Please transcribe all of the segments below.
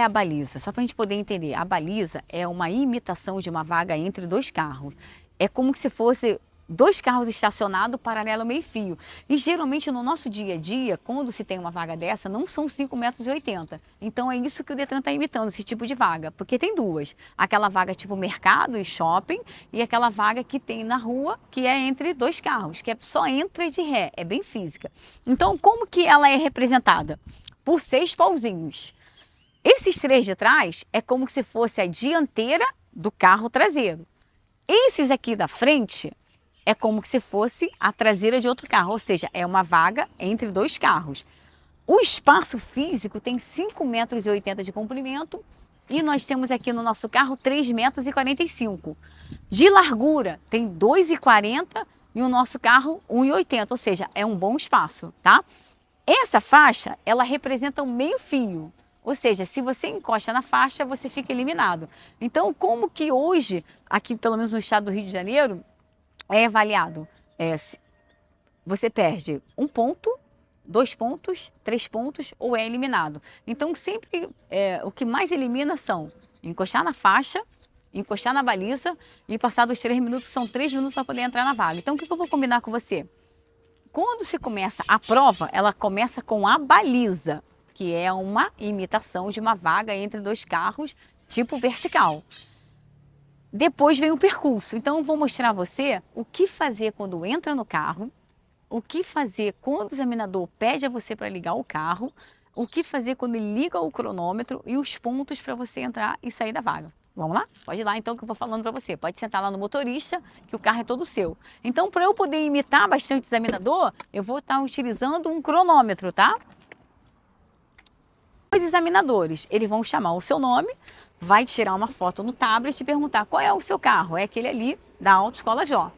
é a baliza? Só para a gente poder entender, a baliza é uma imitação de uma vaga entre dois carros. É como se fosse dois carros estacionados paralelo ao meio-fio. E geralmente no nosso dia a dia, quando se tem uma vaga dessa, não são 5,80 m. Então é isso que o Detran está imitando, esse tipo de vaga. Porque tem duas. Aquela vaga tipo mercado e shopping e aquela vaga que tem na rua, que é entre dois carros, que é só entra e de ré, é bem física. Então como que ela é representada? Por 6 pauzinhos. Esses 3 de trás é como se fosse a dianteira do carro traseiro. Esses aqui da frente é como se fosse a traseira de outro carro, ou seja, é uma vaga entre dois carros. O espaço físico tem 5,80 m de comprimento e nós temos aqui no nosso carro 3,45 m. De largura tem 2,40 m e o nosso carro 1,80 m, ou seja, é um bom espaço, tá? Essa faixa, ela representa o meio-fio. Ou seja, se você encosta na faixa, você fica eliminado. Então, como que hoje, aqui pelo menos no estado do Rio de Janeiro, é avaliado? Você perde 1 ponto, 2 pontos, 3 pontos ou é eliminado. Então, sempre o que mais elimina são encostar na faixa, encostar na baliza e passar dos 3 minutos, são 3 minutos para poder entrar na vaga. Então, o que eu vou combinar com você? Quando se começa a prova, ela começa com a baliza, que é uma imitação de uma vaga entre dois carros, tipo vertical. Depois vem o percurso. Então, eu vou mostrar a você o que fazer quando entra no carro, o que fazer quando o examinador pede a você para ligar o carro, o que fazer quando ele liga o cronômetro e os pontos para você entrar e sair da vaga. Vamos lá? Pode ir lá então que eu vou falando para você. Pode sentar lá no motorista, que o carro é todo seu. Então, para eu poder imitar bastante o examinador, eu vou estar utilizando um cronômetro, tá? Os examinadores, eles vão chamar o seu nome, vai tirar uma foto no tablet e perguntar qual é o seu carro. É aquele ali da Autoescola Jó.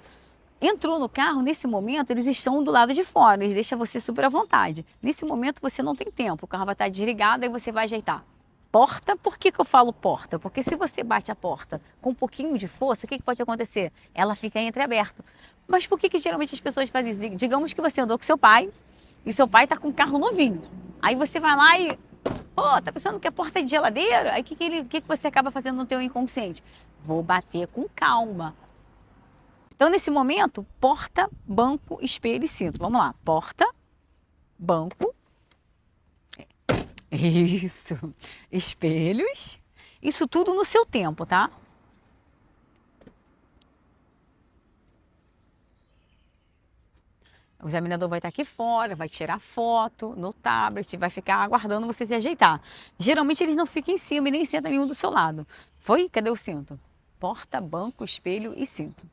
Entrou no carro, nesse momento, eles estão do lado de fora, eles deixam você super à vontade. Nesse momento, você não tem tempo, o carro vai estar desligado e você vai ajeitar. Porta, por que eu falo porta? Porque se você bate a porta com um pouquinho de força, o que pode acontecer? Ela fica entreaberta. Mas por que geralmente as pessoas fazem isso? Digamos que você andou com seu pai e seu pai está com um carro novinho. Aí você vai lá e, tá pensando que a porta é de geladeira? Aí o que você acaba fazendo no teu inconsciente? Vou bater com calma. Então, nesse momento, porta, banco, espelho e cinto. Vamos lá. Porta, banco. Isso. Espelhos. Isso tudo no seu tempo, tá? O examinador vai estar aqui fora, vai tirar foto no tablet, vai ficar aguardando você se ajeitar. Geralmente eles não ficam em cima e nem sentam nenhum do seu lado. Foi? Cadê o cinto? Porta, banco, espelho e cinto.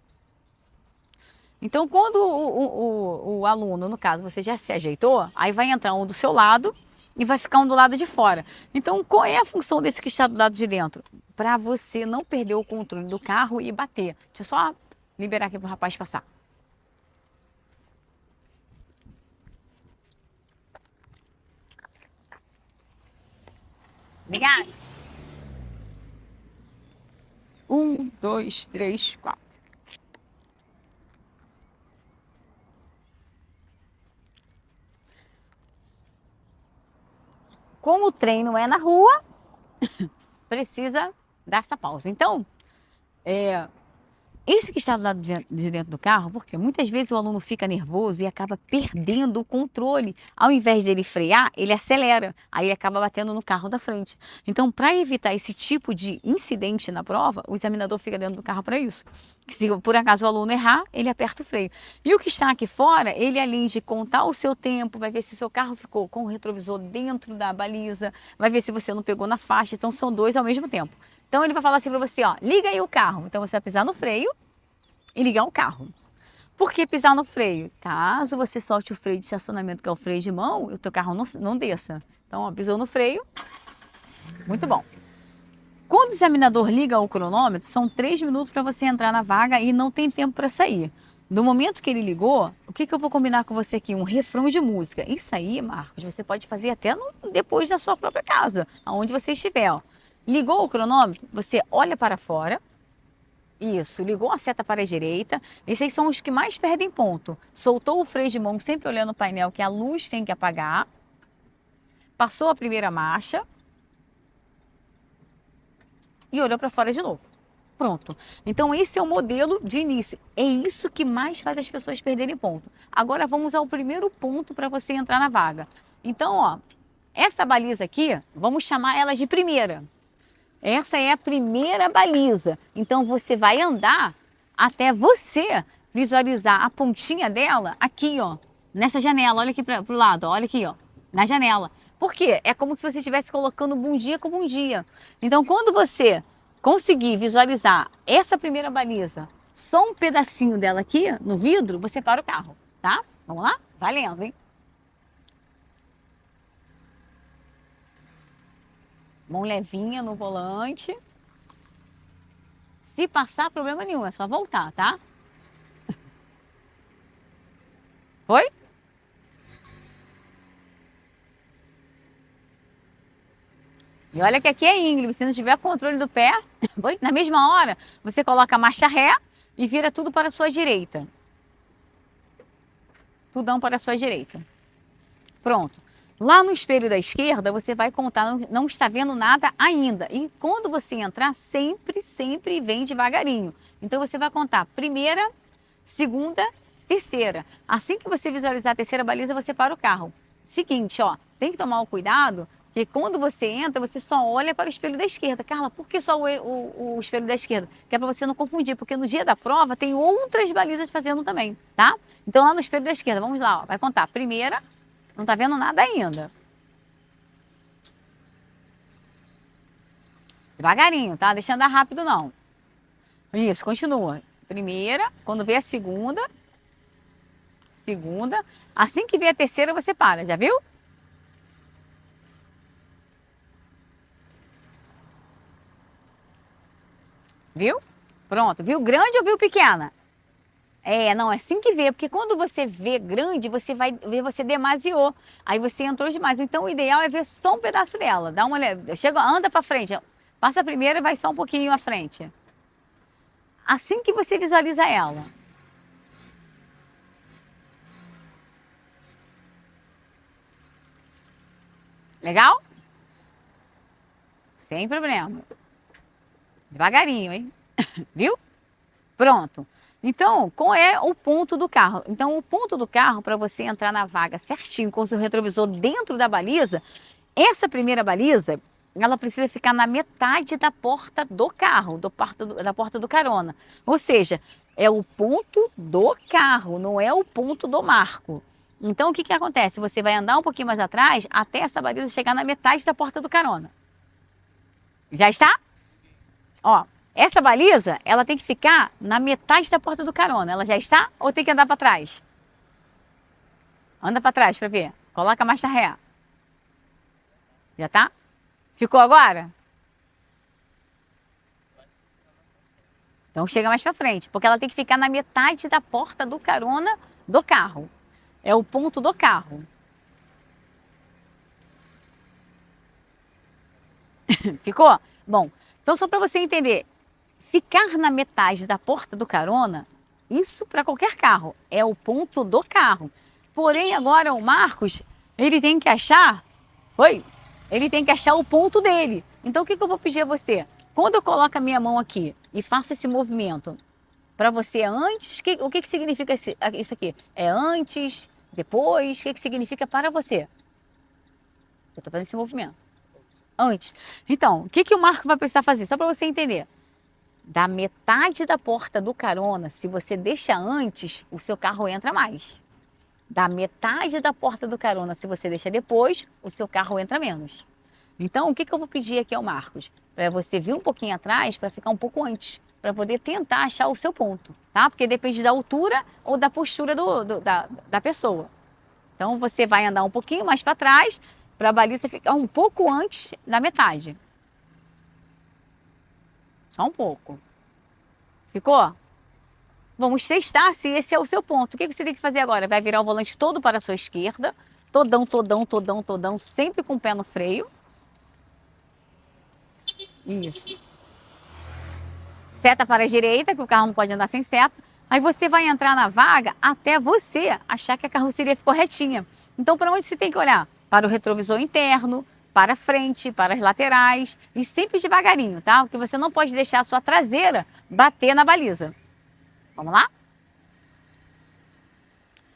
Então, quando o aluno, no caso, você já se ajeitou, aí vai entrar um do seu lado e vai ficar um do lado de fora. Então, qual é a função desse que está do lado de dentro? Para você não perder o controle do carro e bater. Deixa eu só liberar aqui para o rapaz passar. Obrigada. 1, 2, 3, 4. Como o treino é na rua, precisa dar essa pausa. Então, esse que está do lado de dentro do carro, porque muitas vezes o aluno fica nervoso e acaba perdendo o controle. Ao invés de ele frear, ele acelera, aí ele acaba batendo no carro da frente. Então, para evitar esse tipo de incidente na prova, o examinador fica dentro do carro para isso. Se por acaso o aluno errar, ele aperta o freio. E o que está aqui fora, ele além de contar o seu tempo, vai ver se o seu carro ficou com o retrovisor dentro da baliza, vai ver se você não pegou na faixa, então são 2 ao mesmo tempo. Então ele vai falar assim para você, liga aí o carro. Então você vai pisar no freio e ligar o carro. Por que pisar no freio? Caso você solte o freio de estacionamento, que é o freio de mão, o teu carro não desça. Então, pisou no freio, muito bom. Quando o examinador liga o cronômetro, são 3 minutos para você entrar na vaga e não tem tempo para sair. No momento que ele ligou, o que eu vou combinar com você aqui? Um refrão de música. Isso aí, Marcos, você pode fazer até depois da sua própria casa, aonde você estiver. Ligou o cronômetro, você olha para fora. Isso, ligou a seta para a direita. Esses são os que mais perdem ponto. Soltou o freio de mão, sempre olhando o painel que a luz tem que apagar. Passou a primeira marcha. e olhou para fora de novo. Pronto. Então esse é o modelo de início. É isso que mais faz as pessoas perderem ponto. Agora vamos ao primeiro ponto para você entrar na vaga. Então, ó, essa baliza aqui, vamos chamar ela de primeira. Essa é a primeira baliza. Então você vai andar até você visualizar a pontinha dela aqui, ó, nessa janela. Olha aqui para o lado, ó, olha aqui, ó, na janela. Por quê? É como se você estivesse colocando bom dia com bom dia. Então, quando você conseguir visualizar essa primeira baliza, só um pedacinho dela aqui no vidro, você para o carro, tá? Vamos lá? Valendo, hein? Mão levinha no volante. Se passar, problema nenhum, é só voltar, tá? Foi? E olha que aqui é íngreme, se não tiver controle do pé, na mesma hora, você coloca a marcha ré e vira tudo para a sua direita. Tudão para a sua direita. Pronto. Lá no espelho da esquerda, você vai contar, não está vendo nada ainda. E quando você entrar, sempre vem devagarinho. Então você vai contar primeira, segunda, terceira. Assim que você visualizar a terceira baliza, você para o carro. Seguinte, ó, tem que tomar o cuidado que quando você entra, você só olha para o espelho da esquerda. Carla, por que só o espelho da esquerda? Que é para você não confundir, porque no dia da prova tem outras balizas fazendo também, tá? Então lá no espelho da esquerda, vamos lá, ó, vai contar primeira. Não tá vendo nada ainda. Devagarinho, tá? Deixa andar rápido, não. Isso, continua. Primeira, quando vê a segunda. Segunda. Assim que vê a terceira, você para, já viu? Viu? Pronto. Viu grande ou viu pequena? É, não, é assim que vê, porque quando você vê grande, você vai ver, você demasiou. Aí você entrou demais. Então o ideal é ver só um pedaço dela. Dá uma olhada, chega, anda para frente. Passa a primeira e vai só um pouquinho à frente. Assim que você visualiza ela. Legal? Sem problema. Devagarinho, hein? Viu? Pronto. Então, qual é o ponto do carro? Então, o ponto do carro, para você entrar na vaga certinho com o seu retrovisor dentro da baliza, essa primeira baliza, ela precisa ficar na metade da porta do carro, da porta do carona. Ou seja, é o ponto do carro, não é o ponto do marco. Então, o que acontece? Você vai andar um pouquinho mais atrás até essa baliza chegar na metade da porta do carona. Já está? Ó, essa baliza, ela tem que ficar na metade da porta do carona. Ela já está ou tem que andar para trás? Anda para trás para ver. Coloca a marcha ré. Já tá? Ficou agora? Então chega mais para frente, porque ela tem que ficar na metade da porta do carona do carro. É o ponto do carro. Ficou? Bom, então só para você entender, ficar na metade da porta do carona, isso para qualquer carro, é o ponto do carro. Porém, agora o Marcos, ele tem que achar, ele tem que achar o ponto dele. Então, o que eu vou pedir a você? Quando eu coloco a minha mão aqui e faço esse movimento, para você é antes, o que significa isso aqui? É antes, depois, o que significa para você? Eu estou fazendo esse movimento. Antes. Então, o que o Marco vai precisar fazer? Só para você entender. Da metade da porta do carona, se você deixa antes, o seu carro entra mais. Da metade da porta do carona, se você deixa depois, o seu carro entra menos. Então, o que eu vou pedir aqui ao Marcos? Para você vir um pouquinho atrás, para ficar um pouco antes, para poder tentar achar o seu ponto, tá? Porque depende da altura ou da postura da pessoa. Então, você vai andar um pouquinho mais para trás, para a baliza ficar um pouco antes da metade. Só um pouco. Ficou? Vamos testar se esse é o seu ponto. O que você tem que fazer agora? Vai virar o volante todo para a sua esquerda. Todão, sempre com o pé no freio. Isso. Seta para a direita, que o carro não pode andar sem seta. Aí você vai entrar na vaga até você achar que a carroceria ficou retinha. Então, para onde você tem que olhar? Para o retrovisor interno, para frente, para as laterais e sempre devagarinho, tá? Porque você não pode deixar a sua traseira bater na baliza. Vamos lá?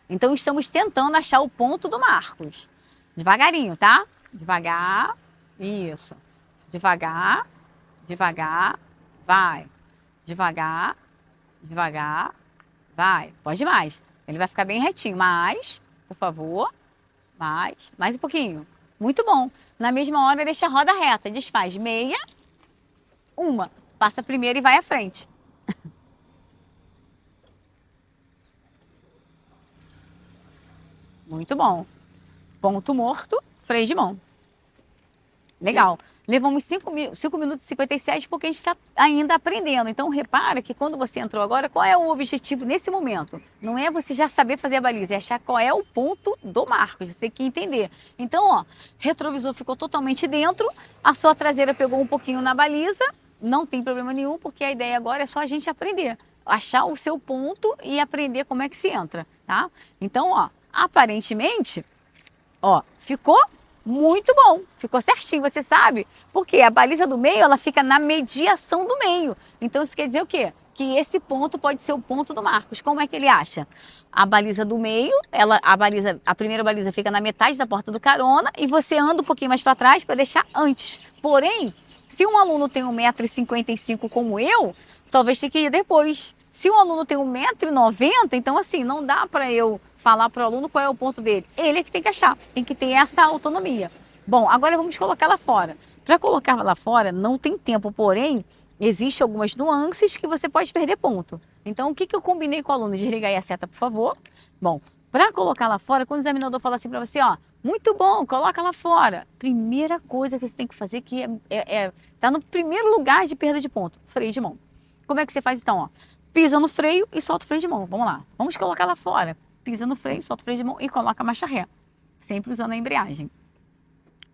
Então, estamos tentando achar o ponto do Marcos. Devagarinho, tá? Devagar. Isso. Devagar. Devagar. Vai. Devagar. Devagar. Vai. Pode mais. Ele vai ficar bem retinho. Mais, por favor. Mais um pouquinho. Muito bom. Na mesma hora, deixa a roda reta. Desfaz meia. Uma. Passa primeiro e vai à frente. Muito bom. Ponto morto, freio de mão. Legal. Levamos 5 minutos e 57 porque a gente está ainda aprendendo. Então, repara que quando você entrou agora, qual é o objetivo nesse momento? Não é você já saber fazer a baliza, é achar qual é o ponto do Marcos. Você tem que entender. Então, ó, retrovisor ficou totalmente dentro, a sua traseira pegou um pouquinho na baliza, não tem problema nenhum, porque a ideia agora é só a gente aprender. Achar o seu ponto e aprender como é que se entra, tá? Então, ó, aparentemente, ó, ficou muito bom, ficou certinho, você sabe? Porque a baliza do meio, ela fica na mediação do meio. Então isso quer dizer o quê? Que esse ponto pode ser o ponto do Marcos. Como é que ele acha? A baliza do meio, a primeira baliza fica na metade da porta do carona e você anda um pouquinho mais para trás para deixar antes. Porém, se um aluno tem 1,55 m como eu, talvez tenha que ir depois. Se um aluno tem 1,90 m, então assim, não dá para eu falar para o aluno qual é o ponto dele. Ele é que tem que achar, tem que ter essa autonomia. Bom, agora vamos colocar lá fora. Para colocar lá fora não tem tempo, porém, existem algumas nuances que você pode perder ponto. Então, o que eu combinei com o aluno? Desliga aí a seta, por favor. Bom, para colocar lá fora, quando o examinador fala assim para você, ó, muito bom, coloca lá fora. Primeira coisa que você tem que fazer, que tá no primeiro lugar de perda de ponto, freio de mão. Como é que você faz então, ó? Pisa no freio e solta o freio de mão. Vamos lá, vamos colocar lá fora. Pisa no freio, solta o freio de mão e coloca a marcha ré. Sempre usando a embreagem.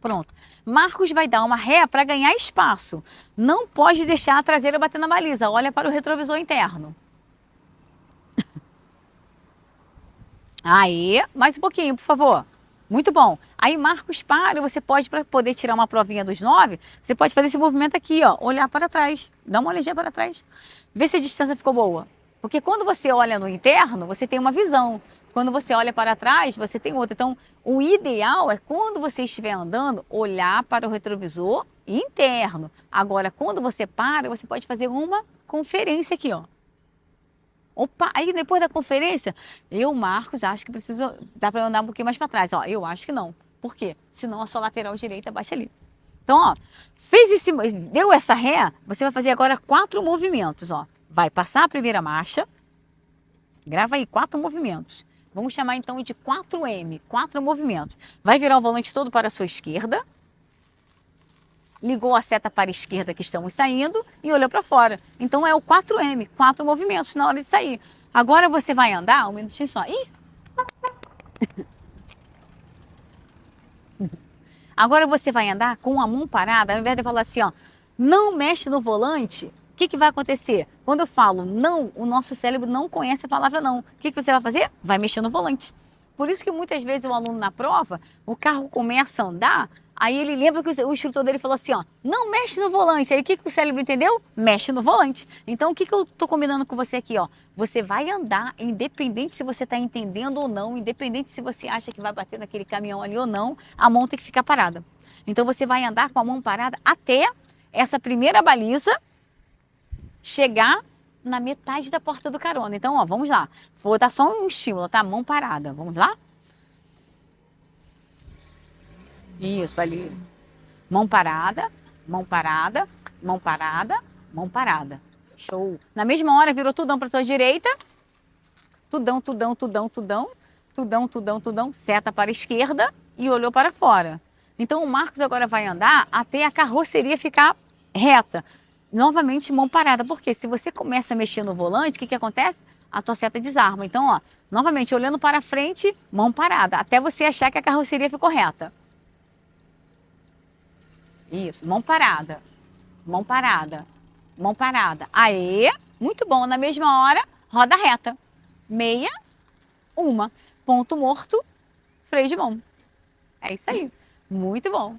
Pronto. Marcos vai dar uma ré para ganhar espaço. Não pode deixar a traseira bater na baliza. Olha para o retrovisor interno. Aí, mais um pouquinho, por favor. Muito bom. Aí Marcos para, você pode, para poder tirar uma provinha dos 9, você pode fazer esse movimento aqui, ó, olhar para trás. Dá uma olhadinha para trás. Vê se a distância ficou boa. Porque quando você olha no interno, você tem uma visão. Quando você olha para trás, você tem outra. Então, o ideal é quando você estiver andando, olhar para o retrovisor interno. Agora, quando você para, você pode fazer uma conferência aqui, ó. Opa, aí depois da conferência, Marcos, acho que preciso, dá para andar um pouquinho mais para trás. Ó, eu acho que não. Por quê? Senão a sua lateral direita baixa ali. Então, ó, deu essa ré, você vai fazer agora 4 movimentos, ó. Vai passar a primeira marcha, grava aí 4 movimentos. Vamos chamar então de 4M, 4 movimentos. Vai virar o volante todo para a sua esquerda. Ligou a seta para a esquerda que estamos saindo e olhou para fora. Então é o 4M, 4 movimentos na hora de sair. Agora você vai andar, um minutinho só. Ih! Agora você vai andar com a mão parada, ao invés de falar assim, ó, não mexe no volante, o que vai acontecer? Quando eu falo não, o nosso cérebro não conhece a palavra não. O que você vai fazer? Vai mexer no volante. Por isso que muitas vezes o aluno na prova, o carro começa a andar, aí ele lembra que o instrutor dele falou assim, ó, não mexe no volante. Aí o que o cérebro entendeu? Mexe no volante. Então o que eu estou combinando com você aqui, ó? Você vai andar, independente se você está entendendo ou não, independente se você acha que vai bater naquele caminhão ali ou não, a mão tem que ficar parada. Então você vai andar com a mão parada até essa primeira baliza chegar na metade da porta do carona. Então, ó, vamos lá. Vou dar só um estímulo, tá? Mão parada. Vamos lá? Isso, ali. Mão parada, mão parada, mão parada, mão parada. Show. Na mesma hora, virou tudão para tua direita. Tudão, tudão, tudão, tudão. Tudão, tudão, tudão. Seta para a esquerda e olhou para fora. Então, o Marcos agora vai andar até a carroceria ficar reta. Novamente, mão parada. Porque se você começa a mexer no volante, o que acontece? A tua seta desarma. Então, ó, novamente, olhando para frente, mão parada. Até você achar que a carroceria ficou reta. Isso, mão parada. Mão parada. Mão parada. Aê, muito bom. Na mesma hora, roda reta. Meia, uma. Ponto morto, freio de mão. É isso aí. Muito bom.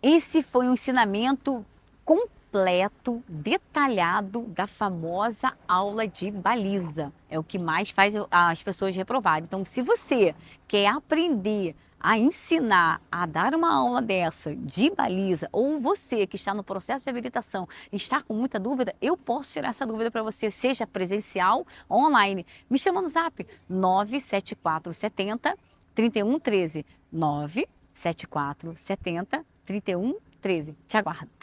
Esse foi um ensinamento completo, detalhado da famosa aula de baliza. É o que mais faz as pessoas reprovarem. Então, se você quer aprender a ensinar a dar uma aula dessa de baliza, ou você que está no processo de habilitação e está com muita dúvida, eu posso tirar essa dúvida para você, seja presencial ou online. Me chama no zap 97470 3113 97470 3113. Te aguardo.